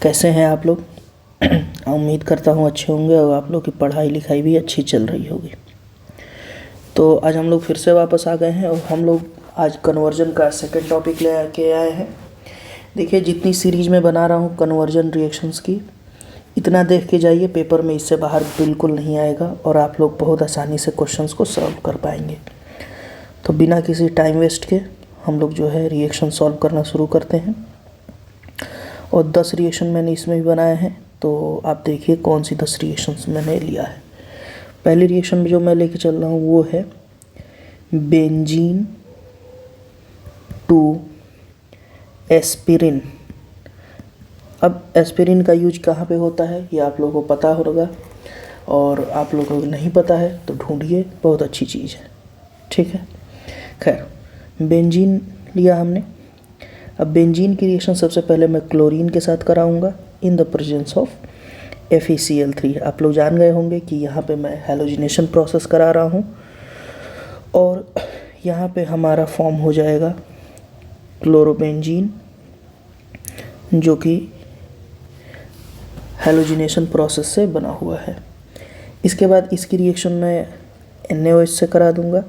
कैसे हैं आप लोग? उम्मीद करता हूँ अच्छे होंगे और आप लोग की पढ़ाई लिखाई भी अच्छी चल रही होगी। तो आज हम लोग फिर से वापस आ गए हैं और हम लोग आज कन्वर्जन का सेकंड टॉपिक ले के आए हैं। देखिए, जितनी सीरीज़ में बना रहा हूँ कन्वर्जन रिएक्शंस की, इतना देख के जाइए, पेपर में इससे बाहर बिल्कुल नहीं आएगा और आप लोग बहुत आसानी से क्वेश्चंस को सॉल्व कर पाएंगे। तो बिना किसी टाइम वेस्ट के हम लोग जो है रिएक्शन सॉल्व करना शुरू करते हैं। और 10 रिएक्शन मैंने इसमें भी बनाए हैं, तो आप देखिए कौन सी 10 रिएक्शंस मैंने लिया है। पहली रिएक्शन में जो मैं लेके चल रहा हूँ वो है बेंजीन टू एस्पिरिन। अब एस्पिरिन का यूज कहाँ पे होता है ये आप लोगों को पता होगा, और आप लोगों को नहीं पता है तो ढूंढिए, बहुत अच्छी चीज़ है। ठीक है, खैर बेंजीन लिया हमने। अब बेंजीन की रिएक्शन सबसे पहले मैं क्लोरीन के साथ कराऊंगा in the presence of FeCl3। आप लोग जान गए होंगे कि यहाँ पे मैं हैलोजिनेशन प्रोसेस करा रहा हूँ और यहाँ पे हमारा फॉर्म हो जाएगा क्लोरोबेंजीन, जो कि हैलोजिनेशन प्रोसेस से बना हुआ है। इसके बाद इसकी रिएक्शन मैं NaOH से करा दूंगा।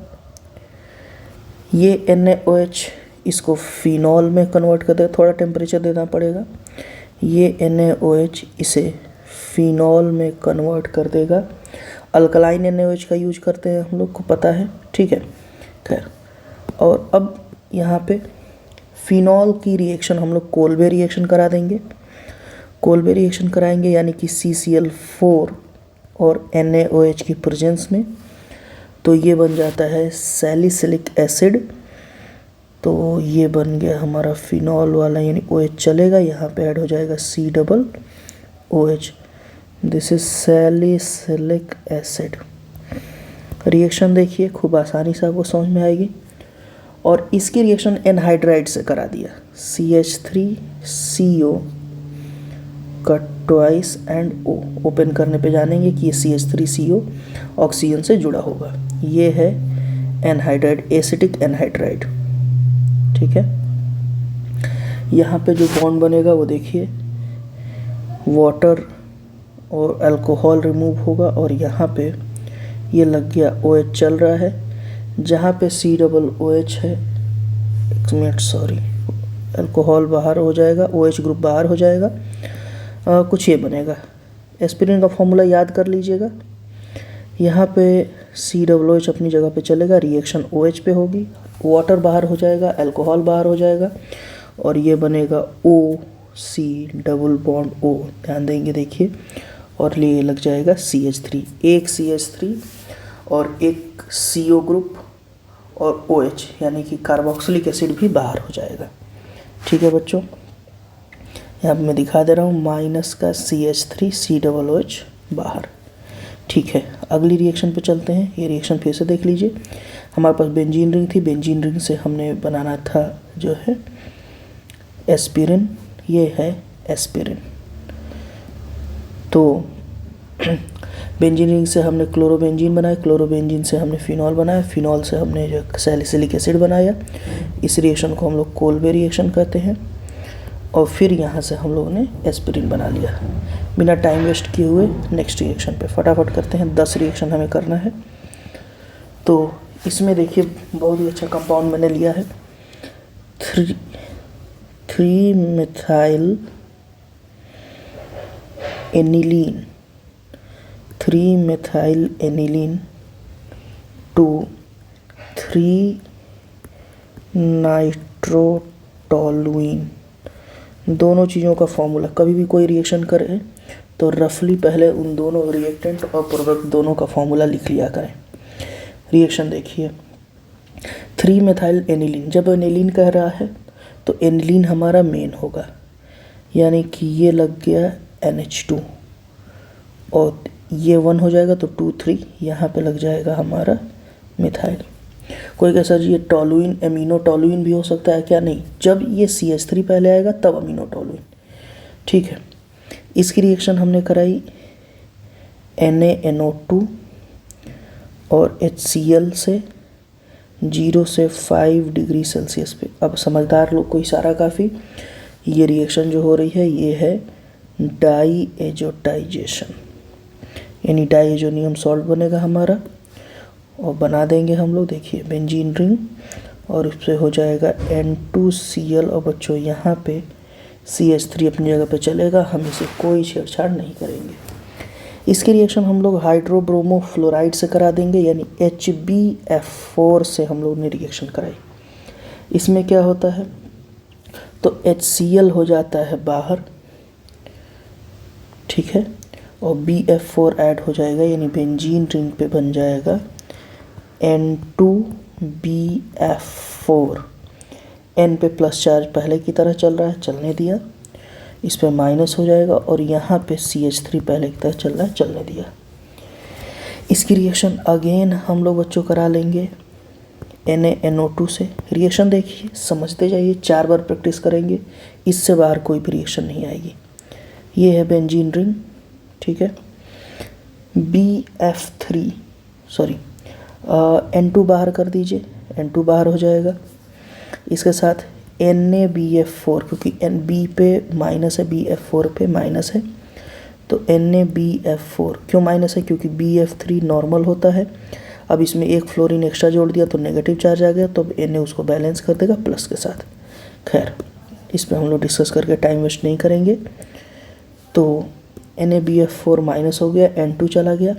ये NaOH इसको फिनॉल में कन्वर्ट कर देगा, थोड़ा टेम्परेचर देना पड़ेगा। ये NaOH इसे फिनॉल में कन्वर्ट कर देगा। अल्कलाइन NaOH का यूज करते हैं, हम लोग को पता है। ठीक है, खैर, और अब यहाँ पे फिनॉल की रिएक्शन हम लोग कोल्बे रिएक्शन करा देंगे। कोल्बे रिएक्शन कराएंगे यानी कि CCl4 और NaOH की प्रेजेंस में, तो ये बन जाता है सैलिसिलिक एसिड। तो ये बन गया हमारा फिनॉल वाला, यानी OH चलेगा, यहाँ पे ऐड हो जाएगा COOH। This is salicylic acid. Reaction देखिए खूब आसानी से आपको समझ में आएगी। और इसकी रिएक्शन एनहाइड्राइड से करा दिया, CH3CO का ट्वाइस एंड O। ओपन करने पे जानेंगे कि ये CH3CO ऑक्सीजन से जुड़ा होगा। ये है एनहाइड्राइड, एसिटिक एनहाइड्राइड। ठीक है, यहाँ पे जो बॉन्ड बनेगा वो देखिए, वाटर और अल्कोहल रिमूव होगा और यहाँ पे ये लग गया OH चल रहा है। जहाँ पे COOH है, एक मिनट सॉरी, अल्कोहल बाहर हो जाएगा, OH ग्रुप बाहर हो जाएगा, कुछ ये बनेगा। एस्पिरिन का फॉर्मूला याद कर लीजिएगा। यहाँ पे COOH अपनी जगह पे चलेगा, रिएक्शन OH पे होगी, वाटर बाहर हो जाएगा, अल्कोहल बाहर हो जाएगा और ये बनेगा OC डबल बॉन्ड O। ध्यान देंगे देखिए, और ये लग जाएगा CH3, एक CH3 और एक CO ग्रुप और OH यानी कि कार्बोक्सिलिक एसिड भी बाहर हो जाएगा। ठीक है बच्चों, यहाँ पे मैं दिखा दे रहा हूँ माइनस का CH3 COOH बाहर। ठीक है, अगली रिएक्शन पे चलते हैं। ये रिएक्शन फिर से देख लीजिए। हमारे पास बेंजीन रिंग थी, बेंजीन रिंग से हमने बनाना था जो है एस्पिरिन। ये है एस्पिरिन। तो बेंजीन रिंग से हमने क्लोरोबेंजीन बनाया, क्लोरोबेंजीन से हमने फिनॉल बनाया, फिनॉल से हमने जो सैलिसिलिक एसिड बनाया। इस रिएक्शन को हम लोग कोल्बे रिएक्शन कहते हैं। और फिर यहाँ से हम लोगों ने एस्पिरिन बना लिया। बिना टाइम वेस्ट किए हुए नेक्स्ट रिएक्शन पे फटाफट करते हैं। 10 रिएक्शन हमें करना है। तो इसमें देखिए बहुत ही अच्छा कंपाउंड मैंने लिया है, 3-methyl aniline, 3-methyl aniline to 3-नाइट्रोटोलुइन। दोनों चीज़ों का फॉर्मूला, कभी भी कोई रिएक्शन करें तो रफली पहले उन दोनों रिएक्टेंट और प्रोडक्ट दोनों का फॉर्मूला लिख लिया करें। रिएक्शन देखिए, 3-methyl एनिलीन, जब एनिलीन कह रहा है तो एनिलीन हमारा मेन होगा, यानी कि ये लग गया NH2 और ये 1 हो जाएगा तो 2-3 यहाँ पे लग जाएगा हमारा मिथाइल। कोई कह सर ये टोलुइन, एमिनो टोलुइन भी हो सकता है क्या? नहीं, जब ये CH3 पहले आएगा तब अमीनो टोलुइन। ठीक है, इसकी रिएक्शन हमने कराई NaNO2 और HCl से 0 से 5 डिग्री सेल्सियस पे। अब समझदार लोग को इशारा काफ़ी, ये रिएक्शन जो हो रही है ये है डाईएजोटाइजेशन, यानी डाईएजोनियम सॉल्ट बनेगा हमारा और बना देंगे हम लोग। देखिए बेंजीन रिंग और उससे हो जाएगा N2Cl और बच्चों यहाँ पे CH3 अपनी जगह पे चलेगा, हम इसे कोई छेड़छाड़ नहीं करेंगे। इसकी रिएक्शन हम लोग हाइड्रोब्रोमो फ्लोराइड से करा देंगे, यानी HbF4 से हम लोग ने रिएक्शन कराई। इसमें क्या होता है, तो HCl हो जाता है बाहर, ठीक है, और BF4 ऐड हो जाएगा, यानी बेंजीन रिंग पे बन जाएगा N2BF4। N पे प्लस चार्ज पहले की तरह चल रहा है, चलने दिया, इस पे माइनस हो जाएगा और यहाँ पे CH3 पहले की तरह चल रहा है, चलने दिया। इसकी रिएक्शन अगेन हम लोग बच्चों करा लेंगे NaNO2 से। रिएक्शन देखिए समझते जाइए, 4 बार प्रैक्टिस करेंगे, इससे बाहर कोई भी रिएक्शन नहीं आएगी। ये है बेंजीन रिंग, ठीक है, N2 बाहर कर दीजिए, N2 बाहर हो जाएगा। इसके साथ NaBF4, क्योंकि B पे माइनस है, BF4 पे माइनस है, तो NaBF4 क्यों माइनस है, क्योंकि BF3 नॉर्मल होता है। अब इसमें एक फ्लोरीन एक्स्ट्रा जोड़ दिया तो नेगेटिव चार्ज आ गया, तो अब Na उसको बैलेंस कर देगा प्लस के साथ। खैर इस पर हम लोग डिस्कस करके टाइम वेस्ट नहीं करेंगे। तो NaBF4 माइनस हो गया, N2 चला गया,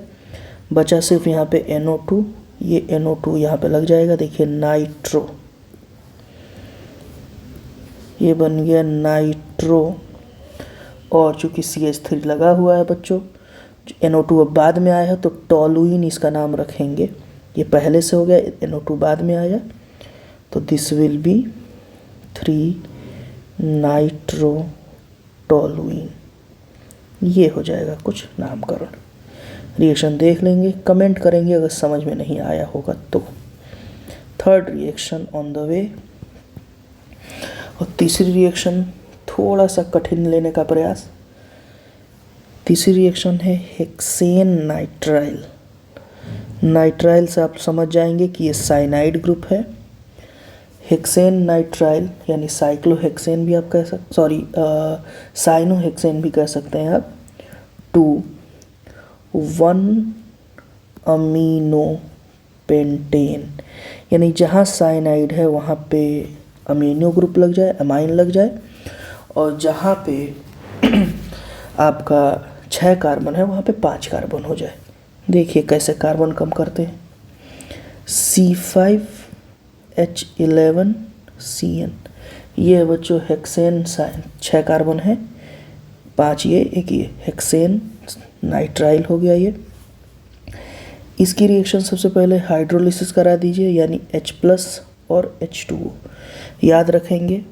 बचा सिर्फ यहाँ पे NO2। ये NO2 यहाँ पे लग जाएगा, देखिए नाइट्रो, ये बन गया नाइट्रो। और चूँकि CH3 लगा हुआ है बच्चों, NO2 अब बाद में आया है तो टॉलुइन इसका नाम रखेंगे। ये पहले से हो गया, NO2 बाद में आया, तो this will be 3 nitro toluene. ये हो जाएगा कुछ नामकरण। रिएक्शन देख लेंगे, कमेंट करेंगे अगर समझ में नहीं आया होगा तो। Third reaction on the way. और तीसरी रिएक्शन थोड़ा सा कठिन लेने का प्रयास। तीसरी रिएक्शन है हेक्सेन नाइट्राइल। नाइट्राइल से आप समझ जाएंगे कि ये साइनाइड ग्रुप है। हेक्सेन नाइट्राइल यानी साइक्लोहेक्सेन भी आप कह सकते, साइनोहेक्सेन भी कह सकते हैं आप। 2,1-अमीनो पेंटेन, यानी जहाँ साइनाइड है वहाँ पे अमीनो ग्रुप लग जाए, अमाइन लग जाए, और जहाँ पे आपका 6 कार्बन है वहाँ पे 5 कार्बन हो जाए। देखिए कैसे कार्बन कम करते हैं। C5H11CN, ये है बच्चों हेक्सेन साइन, 6 कार्बन है, 5 ये, एक ये, हेक्सेन नाइट्राइल हो गया ये। इसकी रिएक्शन सबसे पहले हाइड्रोलिसिस करा दीजिए, यानी H+ और H2O। याद रखेंगे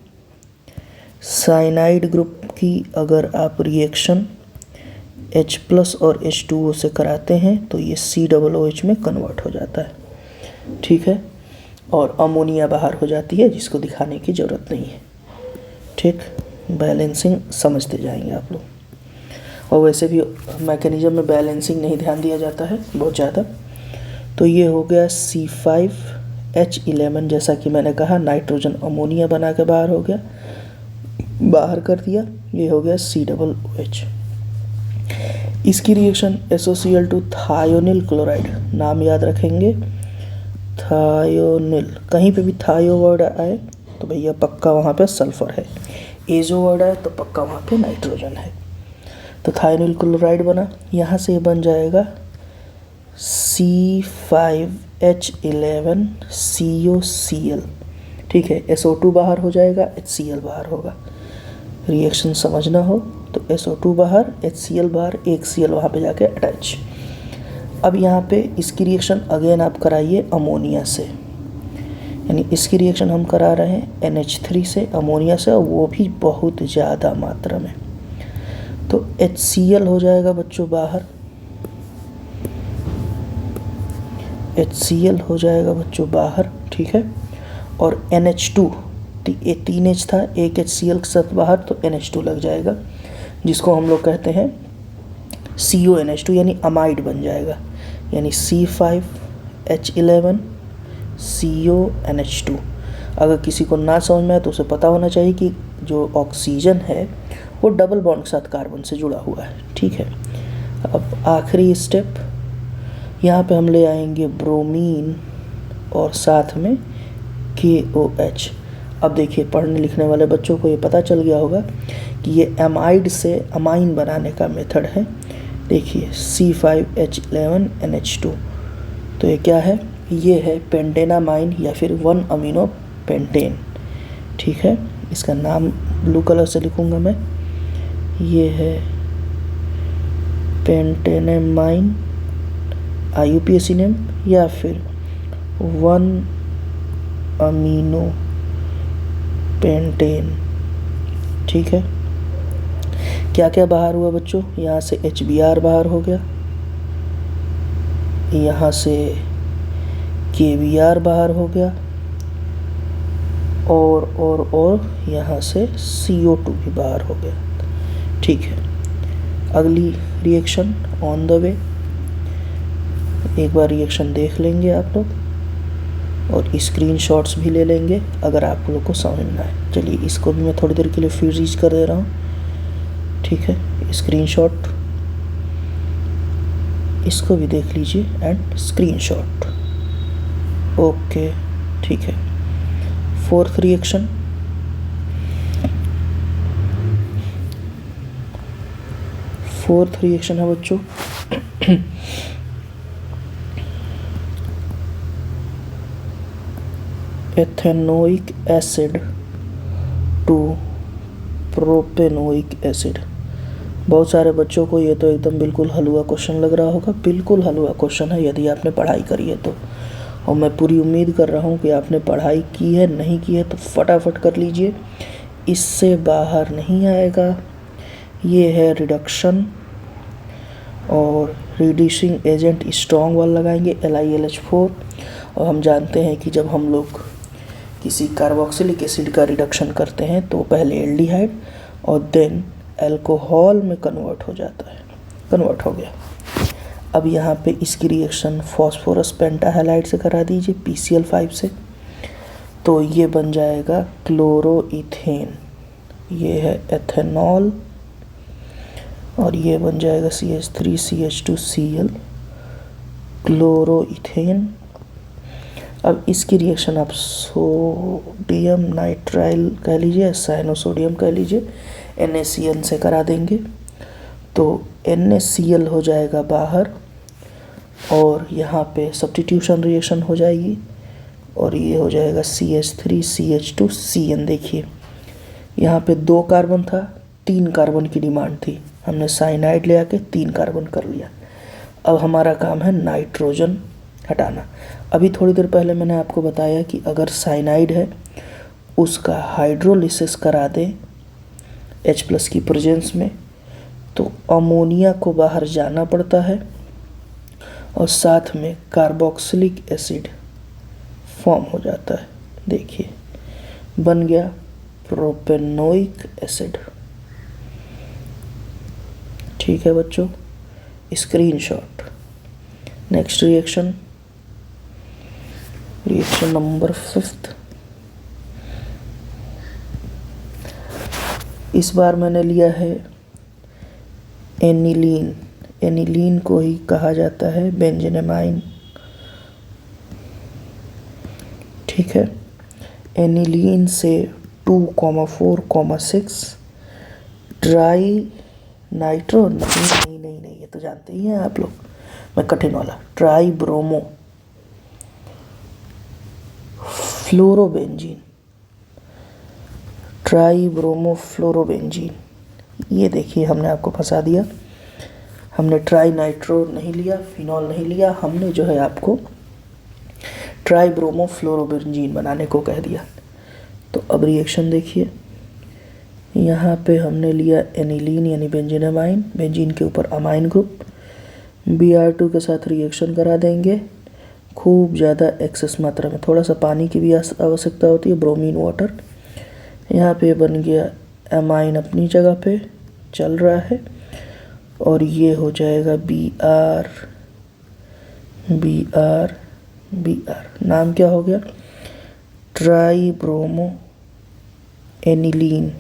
साइनाइड ग्रुप की अगर आप रिएक्शन H+ और H2O से कराते हैं तो ये COOH में कन्वर्ट हो जाता है, ठीक है, और अमोनिया बाहर हो जाती है, जिसको दिखाने की ज़रूरत नहीं है, ठीक। बैलेंसिंग समझते जाएंगे आप लोग। और वैसे भी मैकेनिज्म में बैलेंसिंग नहीं ध्यान दिया जाता है बहुत ज़्यादा। तो ये हो गया C5H11, जैसा कि मैंने कहा नाइट्रोजन अमोनिया बना के बाहर हो गया, बाहर कर दिया, ये हो गया COOH। इसकी रिएक्शन SOCl2 थायोनिल क्लोराइड, नाम याद रखेंगे थायोनिल, कहीं पे भी थायो वर्ड आए तो भैया पक्का वहाँ पे सल्फर है, एजो वर्ड आए तो पक्का वहाँ पे नाइट्रोजन है। तो थायोनिल क्लोराइड बना, यहाँ से बन जाएगा C5H11COCl, ठीक है, SO2 बाहर हो जाएगा, HCl बाहर होगा। रिएक्शन समझना हो तो SO2 बाहर, HCl बाहर, एक Cl वहाँ पे जाके अटैच। अब यहाँ पे इसकी रिएक्शन अगेन आप कराइए अमोनिया से, यानी इसकी रिएक्शन हम करा रहे हैं NH3 से अमोनिया से, और वो भी बहुत ज़्यादा मात्रा में। तो HCl हो जाएगा बच्चों बाहर, HCl हो जाएगा बच्चों बाहर, ठीक है, और NH2, 3 H था, एक HCl के साथ बाहर, तो NH2 लग जाएगा, जिसको हम लोग कहते हैं CONH2, यानी अमाइड बन जाएगा, यानी C5H11CONH2। अगर किसी को ना समझ में आए तो उसे पता होना चाहिए कि जो ऑक्सीजन है वो डबल बॉन्ड के साथ कार्बन से जुड़ा हुआ है। ठीक है, अब आखिरी स्टेप, यहाँ पे हम ले आएंगे ब्रोमीन और साथ में KOH। अब देखिए, पढ़ने लिखने वाले बच्चों को ये पता चल गया होगा कि ये एमाइड से अमाइन बनाने का मेथड है। देखिए C5H11NH2, तो ये क्या है, ये है पेंटेनामाइन या फिर 1 अमीनो पेंटेन। ठीक है, इसका नाम ब्लू कलर से लिखूंगा मैं, ये है पेंटेनामाइन IUPAC नेम या फिर 1 अमीनो पेंटेन। ठीक है, क्या क्या बाहर हुआ बच्चों, यहाँ से HBr बाहर हो गया, यहाँ से KBr बाहर हो गया, और यहाँ से CO2 भी बाहर हो गया। ठीक है, अगली रिएक्शन ऑन द वे। एक बार रिएक्शन देख लेंगे आप लोग और स्क्रीनशॉट्स भी ले लेंगे अगर आप लोग को समझ में आए। चलिए, इसको भी मैं थोड़ी देर के लिए फ्रीज कर दे रहा हूँ। ठीक है, स्क्रीनशॉट, इसको भी देख लीजिए एंड स्क्रीनशॉट। ओके, ठीक है। फोर्थ रिएक्शन, है बच्चों ethanoic acid to propanoic acid. बहुत सारे बच्चों को ये तो एकदम बिल्कुल हलवा क्वेश्चन लग रहा होगा। बिल्कुल हलवा क्वेश्चन है यदि आपने पढ़ाई करी है तो, और मैं पूरी उम्मीद कर रहा हूँ कि आपने पढ़ाई की है। नहीं की है तो फटाफट कर लीजिए, इससे बाहर नहीं आएगा। ये है रिडक्शन और रिड्यूसिंग एजेंट स्ट्रॉन्ग वाला लगाएंगे LiLH4। और हम जानते हैं कि जब हम लोग किसी कार्बोक्सिलिक एसिड का रिडक्शन करते हैं तो पहले एल्डिहाइड और देन अल्कोहल में कन्वर्ट हो जाता है। कन्वर्ट हो गया। अब यहाँ पे इसकी रिएक्शन फॉस्फोरस पेंटाहैलाइड से करा दीजिए PCl5 से, तो ये बन जाएगा क्लोरोइथेन। ये है एथेनॉल और ये बन जाएगा CH3CH2Cl क्लोरोइथेन। अब इसकी रिएक्शन आप सोडियम नाइट्राइल कह लीजिए, साइनोसोडियम कह लीजिए, NaCl से करा देंगे तो NaCl हो जाएगा बाहर और यहाँ पे सब्स्टिट्यूशन रिएक्शन हो जाएगी और ये हो जाएगा CH3CH2Cn। देखिए यहाँ पे 2 कार्बन था, 3 कार्बन की डिमांड थी, हमने साइनाइड ले आके 3 कार्बन कर लिया। अब हमारा काम है नाइट्रोजन हटाना। अभी थोड़ी देर पहले मैंने आपको बताया कि अगर साइनाइड है उसका हाइड्रोलिसिस करा दें H+ की प्रेजेंस में तो अमोनिया को बाहर जाना पड़ता है और साथ में कार्बोक्सिलिक एसिड फॉर्म हो जाता है। देखिए बन गया प्रोपेनोइक एसिड। ठीक है बच्चों, स्क्रीनशॉट। Next reaction number 5। इस बार मैंने लिया है एनिलीन। एनिलीन को ही कहा जाता है बेंजेनामाइन। ठीक है, एनिलीन से 2,4,6 ट्राई नाइट्रो नहीं, ये तो जानते ही हैं आप लोग, मैं कठिन वाला, try bromo fluorobenzene. Try bromo fluorobenzene, ये देखिए हमने आपको फंसा दिया। हमने ट्राई नाइट्रो नहीं लिया, फिनॉल नहीं लिया, हमने जो है आपको ट्राई ब्रोमो फ्लोरोबेंजीन बनाने को कह दिया। तो अब रिएक्शन देखिए, यहाँ पे हमने लिया एनिलीन यानी बेंजीनामाइन, बेंजीन के ऊपर अमाइन ग्रुप, Br2 के साथ रिएक्शन करा देंगे। खूब ज़्यादा एक्सेस मात्रा में, थोड़ा सा पानी की भी आवश्यकता होती है, ब्रोमीन वाटर। यहाँ पे बन गया अमाइन अपनी जगह पे चल रहा है और ये हो जाएगा Br। नाम क्या हो गया, ट्राई ब्रोमो एनिलीन।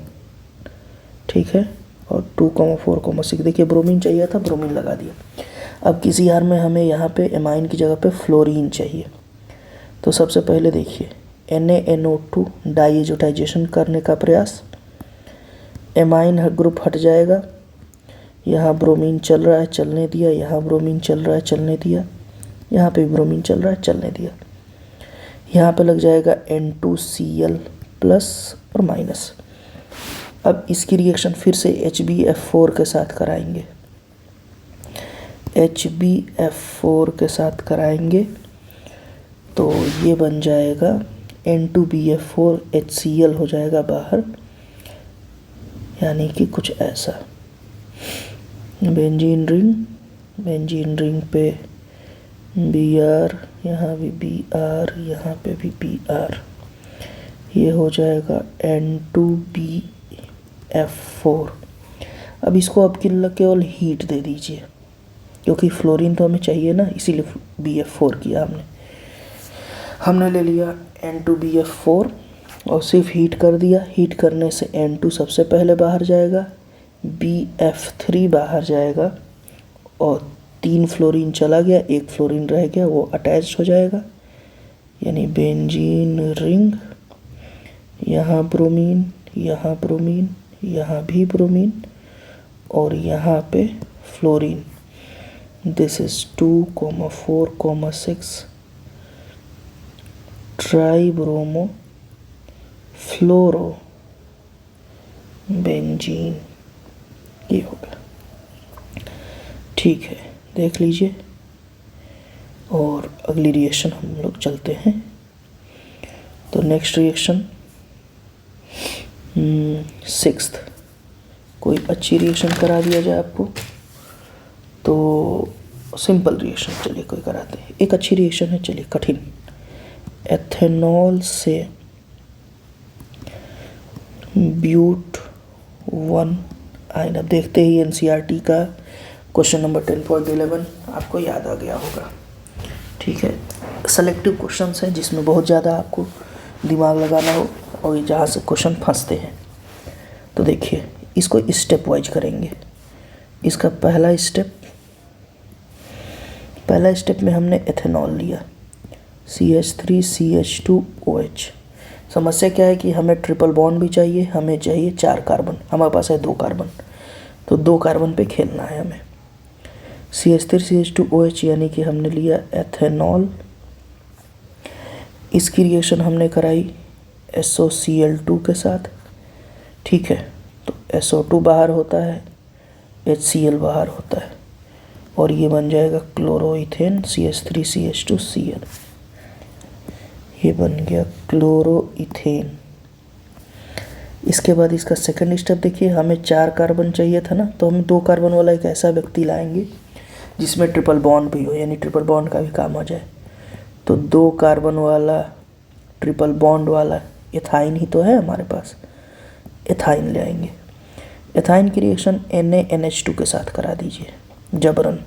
ठीक है, और 2,4,6। देखिए ब्रोमीन चाहिए था, ब्रोमीन लगा दिया। अब किसी हार में हमें यहाँ पे एमाइन की जगह पे फ्लोरीन चाहिए। तो सबसे पहले देखिए NaNO2 डाइएजोटाइजेशन करने का प्रयास, एमाइन ग्रुप हट जाएगा, यहाँ ब्रोमीन चल रहा है, चलने दिया, यहाँ ब्रोमीन चल रहा है, चलने दिया, यहाँ पे भी ब्रोमीन चल रहा है, चलने दिया, यहाँ पे लग जाएगा N2Cl प्लस और माइनस। अब इसकी रिएक्शन फिर से HbF4 के साथ कराएंगे, HbF4 के साथ कराएंगे तो ये बन जाएगा N2BF4 HCl हो जाएगा बाहर, यानी कि कुछ ऐसा। बेंजीन रिंग पे Br, यहाँ भी Br, यहाँ पे भी Br, ये हो जाएगा N2BF4। अब इसको अब केवल हीट दे दीजिए, क्योंकि फ्लोरीन तो हमें चाहिए ना, इसीलिए BF4 किया हमने ले लिया N2BF4 और सिर्फ हीट कर दिया। हीट करने से N2 सबसे पहले बाहर जाएगा, BF3 बाहर जाएगा और 3 फ्लोरीन चला गया, 1 फ्लोरीन रह गया, वो अटैच हो जाएगा, यानी बेंजीन रिंग, यहाँ ब्रोमीन, यहाँ ब्रोमीन, यहाँ भी ब्रोमीन और यहाँ पे fluorine. This is 2,4,6 tribromo fluoro benzene, ये हो गया। ठीक है, देख लीजिए। और अगली रिएक्शन हम लोग चलते हैं। तो नेक्स्ट रिएक्शन 6th, कोई अच्छी रिएक्शन करा दिया जाए आपको तो सिंपल रिएक्शन चलिए कोई कराते हैं। एक अच्छी रिएक्शन है, चलिए कठिन, एथेनॉल से ब्यूट 1 आयन। अब देखते ही NCERT का क्वेश्चन नंबर 10.11 आपको याद आ गया होगा। ठीक है, सेलेक्टिव क्वेश्चंस हैं जिसमें बहुत ज़्यादा आपको दिमाग लगाना हो और जहाँ से क्वेश्चन फंसते हैं। तो देखिए इसको स्टेप वाइज करेंगे। इसका पहला स्टेप में हमने एथेनॉल लिया, CH3CH2OH। समस्या क्या है कि हमें ट्रिपल बॉन्ड भी चाहिए, हमें चाहिए 4 कार्बन, हमारे पास है 2 कार्बन, तो 2 कार्बन पे खेलना है हमें। CH3CH2OH यानी कि हमने लिया एथेनॉल, इसकी रिएक्शन हमने कराई SOCl2 के साथ। ठीक है, तो SO2 बाहर होता है, HCl बाहर होता है और ये बन जाएगा क्लोरोइथेन CH3CH2Cl, ये बन गया क्लोरोइथेन। इसके बाद इसका सेकंड स्टेप देखिए, हमें 4 कार्बन चाहिए था ना, तो हम 2 कार्बन वाला एक ऐसा व्यक्ति लाएंगे जिसमें ट्रिपल बॉन्ड भी हो, यानी ट्रिपल बॉन्ड का भी काम हो जाए। तो 2 कार्बन वाला ट्रिपल बॉन्ड वाला एथाइन ही तो है हमारे पास, एथाइन ले आएंगे। एथाइन की रिएक्शन NaNH2 के साथ करा दीजिए जबरन,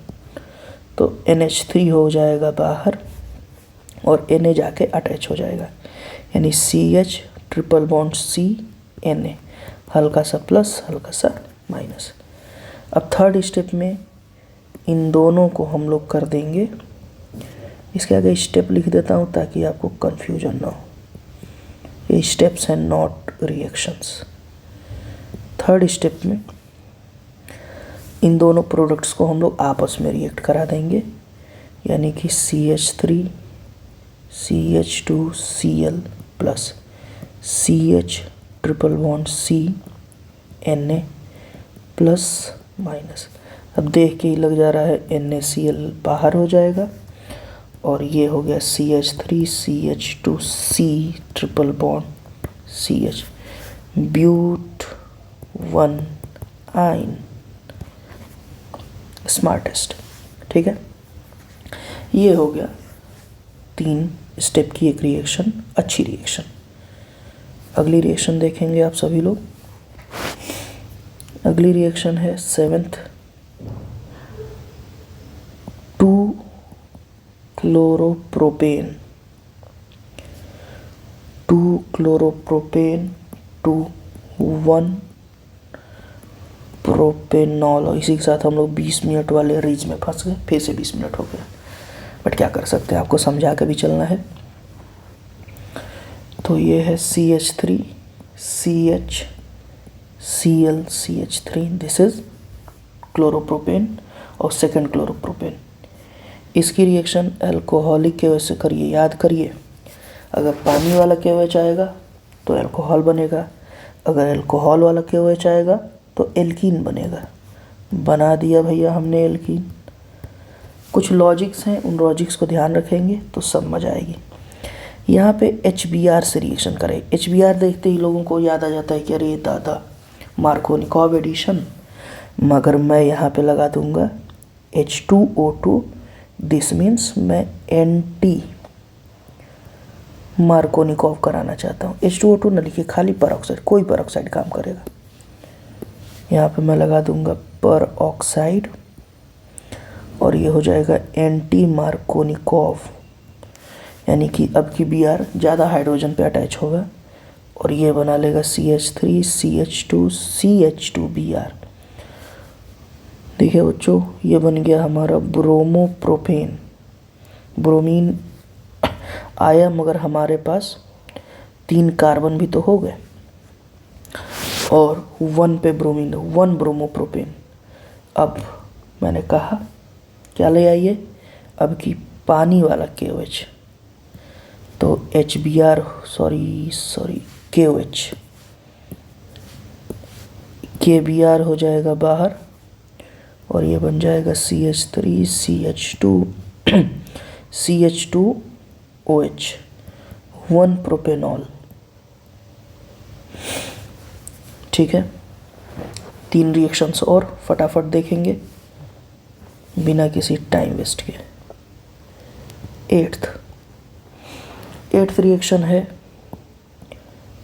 तो NH3 हो जाएगा बाहर और Na जाके अटैच हो जाएगा, यानी CH triple bond C Na, हल्का सा प्लस हल्का सा माइनस। अब थर्ड स्टेप में इन दोनों को हम लोग कर देंगे, इसके आगे स्टेप लिख देता हूँ ताकि आपको कन्फ्यूजन ना हो। ये स्टेप्स हैं, नॉट रिएक्शंस। थर्ड स्टेप में इन दोनों प्रोडक्ट्स को हम लोग आपस में रिएक्ट करा देंगे, यानी कि CH3 CH2Cl plus CH triple bond C Na plus minus. अब देख के ही लग जा रहा है NaCl बाहर हो जाएगा और ये हो गया CH3 CH2C triple bond CH, but 1 yne, smartest. ठीक है, ये हो गया 3 स्टेप की एक रिएक्शन, अच्छी रिएक्शन। अगली रिएक्शन देखेंगे आप सभी लोग। अगली रिएक्शन है 7th, 2 क्लोरोप्रोपेन 2 1 प्रोपेनॉल। और इसी के साथ हम लोग 20 मिनट वाले रीज में फंस गए, फिर से 20 मिनट हो गया, बट क्या कर सकते हैं, आपको समझा के भी चलना है। तो ये है CH3 CH Cl CH3, this is chloropropane और सेकंड क्लोरोप्रोपेन। इसकी रिएक्शन अल्कोहलिक के वजह से करिए, याद करिए। अगर पानी वाला KOH आएगा तो अल्कोहल बनेगा, अगर अल्कोहल वाला KOH आएगा तो एल्कीन बनेगा। बना दिया भैया हमने एल्कीन। कुछ लॉजिक्स हैं, उन लॉजिक्स को ध्यान रखेंगे तो सब मजा आएगी। यहाँ पे HBr से रिएक्शन करें। HBr देखते ही लोगों को याद आ जाता है कि अरे दादा मार्कोनिकॉव एडिशन, मगर मैं यहाँ पे लगा दूंगा H2O2। दिस मीन्स मैं एंटी मार्कोनिकॉव कराना चाहता हूँ। H2O2 न लिखिए, खाली परऑक्साइड, कोई परऑक्साइड काम करेगा। यहाँ पे मैं लगा दूंगा परऑक्साइड और ये हो जाएगा एंटी मार्कोनिकॉव, यानी कि अब की Br ज़्यादा हाइड्रोजन पे अटैच होगा और ये बना लेगा CH3 CH2 CH2Br। देखिए बच्चों, ये बन गया हमारा ब्रोमोप्रोपेन। ब्रोमीन आया मगर हमारे पास 3 कार्बन भी तो हो गए और 1 पे ब्रोमीन, 1 ब्रोमोप्रोपेन। अब मैंने कहा क्या ले आइए, अब की पानी वाला KOH, तो HBr सॉरी KOH, KBr हो जाएगा बाहर और ये बन जाएगा CH3 CH2 CH2OH, 1 प्रोपेनॉल। ठीक है, 3 रिएक्शंस और फटाफट देखेंगे बिना किसी टाइम वेस्ट के। 8th रिएक्शन है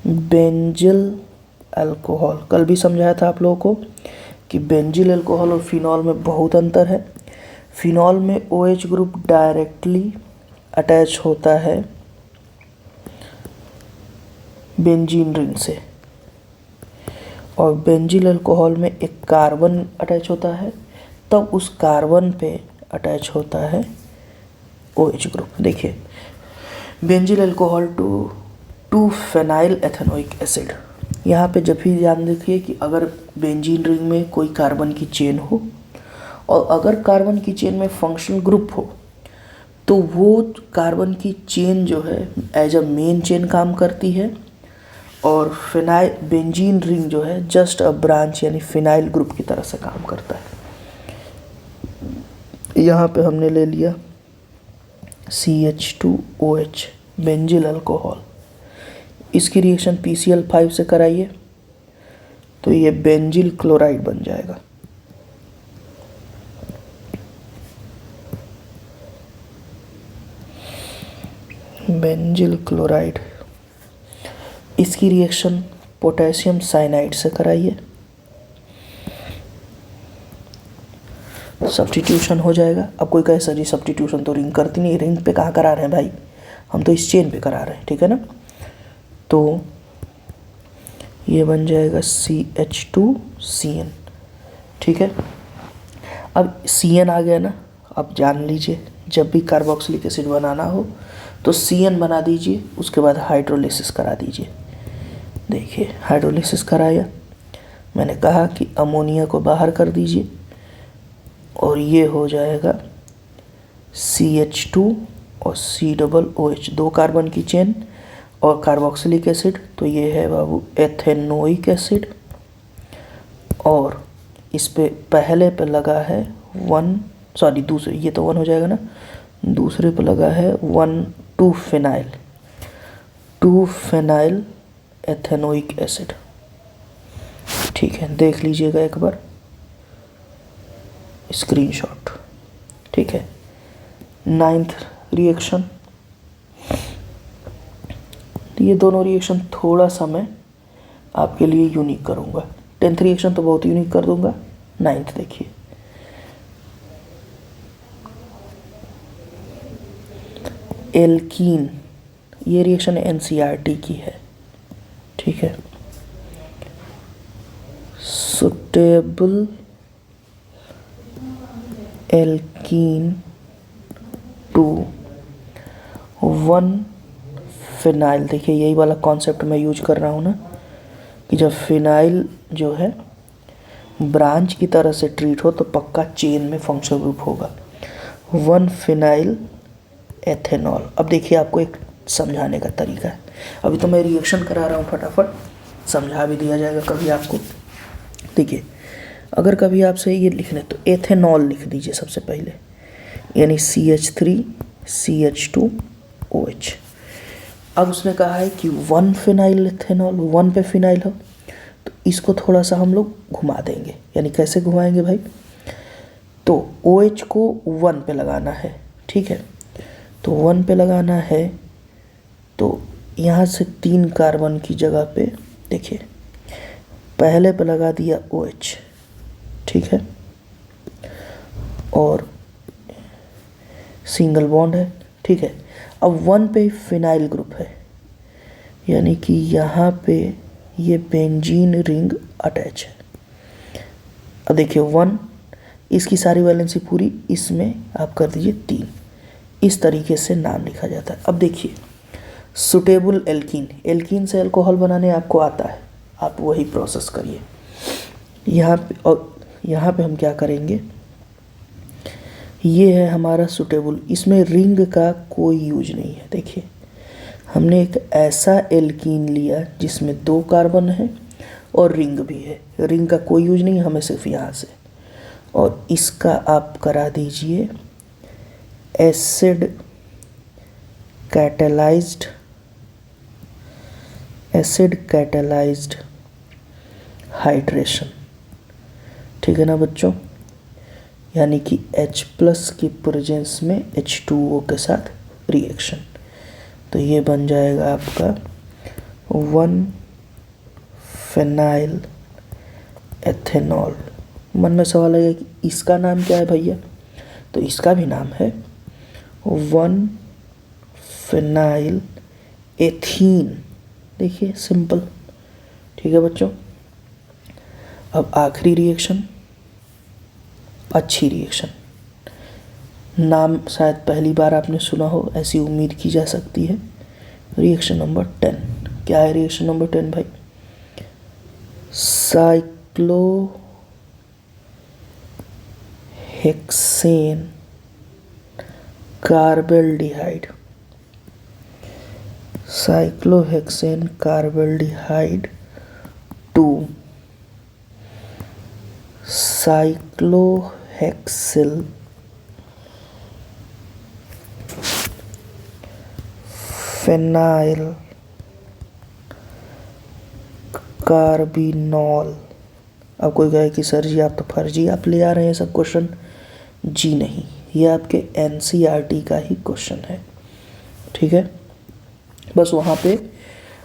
बेंजिल अल्कोहल। कल भी समझाया था आप लोगों को कि बेंजिल अल्कोहल और फिनॉल में बहुत अंतर है। फिनॉल में OH ग्रुप डायरेक्टली अटैच होता है बेंजीन रिंग से और बेंजिल अल्कोहल में एक कार्बन अटैच होता है, तब उस कार्बन पे अटैच होता है OH ग्रुप। देखिए benzyl alcohol to phenyl ethanoic acid. यहाँ पे जब भी ध्यान देखिए कि अगर बेंजीन रिंग में कोई कार्बन की चेन हो और अगर कार्बन की चेन में फंक्शनल ग्रुप हो तो वो कार्बन की चेन जो है एज अ मेन चेन काम करती है और फिनाइल बेंजीन रिंग जो है जस्ट अ ब्रांच यानी फिनाइल ग्रुप की तरह से काम करता है। यहाँ पे हमने ले लिया CH2OH बेंजिल अल्कोहल। इसकी रिएक्शन PCl5 से कराइए तो ये बेंजिल क्लोराइड बन जाएगा। Benzyl chloride. इसकी रिएक्शन पोटेशियम साइनाइड से कराइए, सब्स्टिट्यूशन हो जाएगा। अब कोई कहे सर जी सब्स्टिट्यूशन तो रिंग करती नहीं, रिंग पे कहाँ करा रहे हैं भाई, हम तो इस चेन पे करा रहे हैं, ठीक है ना। तो ये बन जाएगा CH2CN, ठीक है। अब CN आ गया ना, अब जान लीजिए जब भी कार्बोक्सिलिक एसिड बनाना हो तो CN बना दीजिए, उसके बाद हाइड्रोलिसिस करा दीजिए। देखिए हाइड्रोलिसिस कराया, मैंने कहा कि अमोनिया को बाहर कर दीजिए और ये हो जाएगा CH2 और COOH, 2 कार्बन की चेन और कार्बोक्सिलिक एसिड, तो ये है बाबू एथेनोइक एसिड और इस पे पहले पे लगा है 1 सॉरी दूसरे, ये तो 1 हो जाएगा ना, दूसरे पे लगा है 2 फेनाइल एथेनोइक एसिड। ठीक है, देख लीजिएगा एक बार स्क्रीनशॉट, ठीक है। 9th रिएक्शन, ये दोनों रिएक्शन थोड़ा सा मैं आपके लिए यूनिक करूँगा। 10th रिएक्शन तो बहुत यूनिक कर दूंगा। 9th देखिए, एल्कीन, ये रिएक्शन NCERT की है, ठीक है। Suitable alkene to 1 phenyl. देखिए यही वाला कॉन्सेप्ट मैं यूज कर रहा हूँ ना, कि जब फिनाइल जो है ब्रांच की तरह से ट्रीट हो तो पक्का चेन में फंक्शनल ग्रुप होगा। 1 फिनाइल एथेनॉल। अब देखिए आपको एक समझाने का तरीका है, अभी तो मैं रिएक्शन करा रहा हूँ, फटाफट समझा भी दिया जाएगा कभी आपको। देखिए अगर कभी आपसे ये लिखने तो एथेनॉल लिख दीजिए सबसे पहले, यानी CH3CH2OH। अब उसने कहा है कि 1 फिनाइल एथेनॉल, 1 पे फिनाइल हो, तो इसको थोड़ा सा हम लोग घुमा देंगे। यानी कैसे घुमाएंगे भाई, तो OH को 1 पे लगाना है, ठीक है। तो 1 पे लगाना है, तो यहाँ से 3 कार्बन की जगह पे देखिए पहले पे लगा दिया OH, ठीक है, और सिंगल बॉन्ड है, ठीक है। अब 1 पे फिनाइल ग्रुप है, यानी कि यहाँ पे ये बेंजीन रिंग अटैच है। अब देखिए 1, इसकी सारी वैलेंसी पूरी, इसमें आप कर दीजिए 3। इस तरीके से नाम लिखा जाता है। अब देखिए सुटेबल एल्कीन, एल्कीन से अल्कोहल बनाने आपको आता है, आप वही प्रोसेस करिए यहाँ पे। और यहाँ पे हम क्या करेंगे, ये है हमारा सुटेबल, इसमें रिंग का कोई यूज नहीं है। देखिए हमने एक ऐसा एल्कीन लिया जिसमें 2 कार्बन है और रिंग भी है, रिंग का कोई यूज नहीं, हमें सिर्फ यहाँ से। और इसका आप करा दीजिए एसिड कैटेलाइज्ड हाइड्रेशन, ठीक है ना बच्चों, यानी कि H+ की प्रेजेंस में H2O के साथ रिएक्शन। तो ये बन जाएगा आपका 1 फिनाइल एथेनॉल। मन में सवाल आएगा कि इसका नाम क्या है भैया, तो इसका भी नाम है 1 फिनाइल एथीन। देखिए सिंपल, ठीक है बच्चों। अब आखिरी रिएक्शन, अच्छी रिएक्शन, नाम शायद पहली बार आपने सुना हो, ऐसी उम्मीद की जा सकती है। रिएक्शन नंबर 10, क्या है रिएक्शन नंबर 10 भाई, cyclohexane carbaldehyde, cyclohexane carbaldehyde 2 cyclohexyl phenyl carbinol. अब कोई कहे कि सर जी आप तो फर्जी आप ले आ रहे हैं सब क्वेश्चन। जी नहीं, ये आपके NCERT का ही क्वेश्चन है, ठीक है। बस वहाँ पे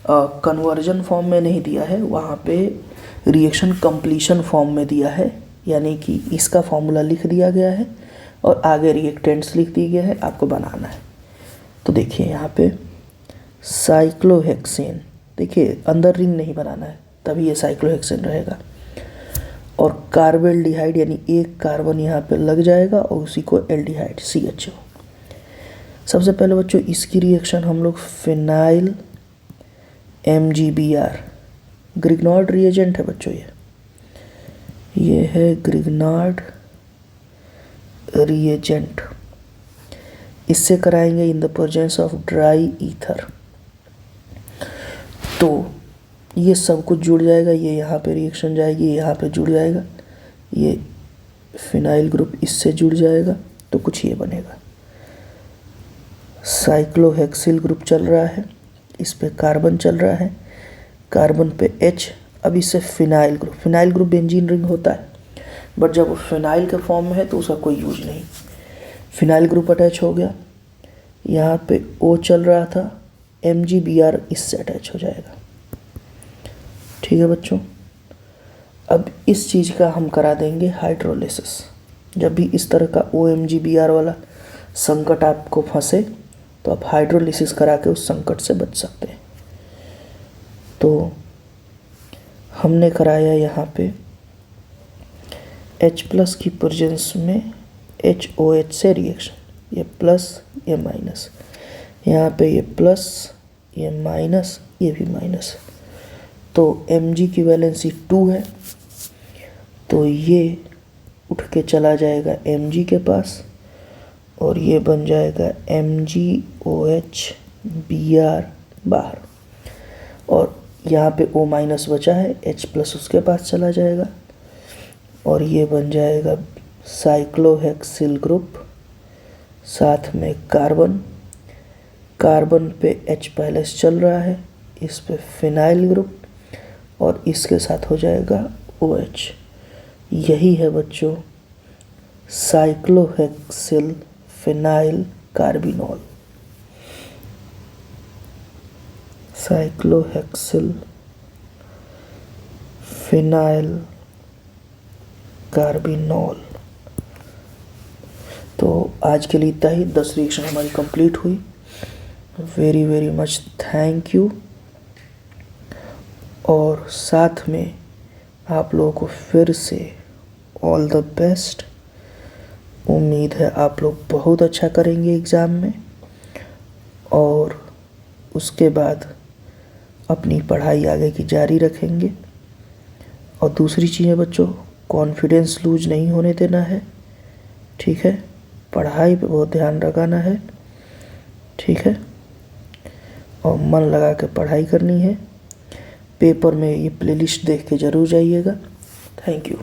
कन्वर्जन फॉर्म में नहीं दिया है, वहाँ पे रिएक्शन कंप्लीशन फॉर्म में दिया है, यानी कि इसका फॉर्मूला लिख दिया गया है और आगे रिएक्टेंट्स लिख दिए गया है, आपको बनाना है। तो देखिए यहाँ पे साइक्लोहेक्सेन, देखिए अंदर रिंग नहीं बनाना है, तभी ये साइक्लोहेक्सेन रहेगा। और कार्बेल्डिहाइड, यानी एक कार्बन यहाँ पे लग जाएगा और उसी को एल्डिहाइड CHO। सबसे पहले बच्चों इसकी रिएक्शन हम लोग फिनाइल MgBr, ग्रिग्नार्ड रिएजेंट है बच्चों, ये है ग्रिग्नार्ड रिएजेंट, इससे कराएंगे in the presence of dry ether. तो ये सब कुछ जुड़ जाएगा, ये यहाँ पे रिएक्शन जाएगी, यहाँ पे जुड़ जाएगा, ये फिनाइल ग्रुप इससे जुड़ जाएगा, तो कुछ ये बनेगा। साइक्लोहेक्सिल ग्रुप चल रहा है, इस पे कार्बन चल रहा है, कार्बन पे H, अब इससे फिनाइल ग्रुप बेंजीन रिंग होता है, बट जब वो फिनाइल के फॉर्म में है तो उसका कोई यूज नहीं। फिनाइल ग्रुप अटैच हो गया, यहाँ पे O चल रहा था, MgBr इससे अटैच हो जाएगा, ठीक है बच्चों। अब इस चीज़ का हम करा देंगे हाइड्रोलिसिस। जब भी इस तरह का OMgBr वाला संकट आपको फंसे तो आप हाइड्रोलिसिस करा के उस संकट से बच सकते हैं। तो हमने कराया यहाँ पे H प्लस की प्रेजेंस में HOH से रिएक्शन, ये प्लस ये माइनस, यहाँ पे ये प्लस ये माइनस ये भी माइनस, तो Mg की वैलेंसी 2 है, तो ये उठ के चला जाएगा Mg के पास और ये बन जाएगा MgOH Br बाहर, और यहाँ पे O माइनस बचा है, H प्लस उसके पास चला जाएगा और ये बन जाएगा साइक्लोहेक्सिल ग्रुप, साथ में कार्बन, कार्बन पे H पहले से चल रहा है, इस पे फिनाइल ग्रुप और इसके साथ हो जाएगा OH। यही है बच्चों cyclohexyl phenyl carbinol. Cyclohexyl phenyl carbinol. तो आज के लिए इतना ही, 10 रिएक्शन हमारी कंप्लीट हुई। Very very much thank you. और साथ में आप लोगों को फिर से ऑल द बेस्ट। उम्मीद है आप लोग बहुत अच्छा करेंगे एग्ज़ाम में और उसके बाद अपनी पढ़ाई आगे की जारी रखेंगे। और दूसरी चीज़ें बच्चों, कॉन्फिडेंस लूज नहीं होने देना है, ठीक है। पढ़ाई पे बहुत ध्यान लगाना है, ठीक है, और मन लगा के पढ़ाई करनी है। पेपर में ये प्लेलिस्ट देख के ज़रूर जाइएगा। Thank you.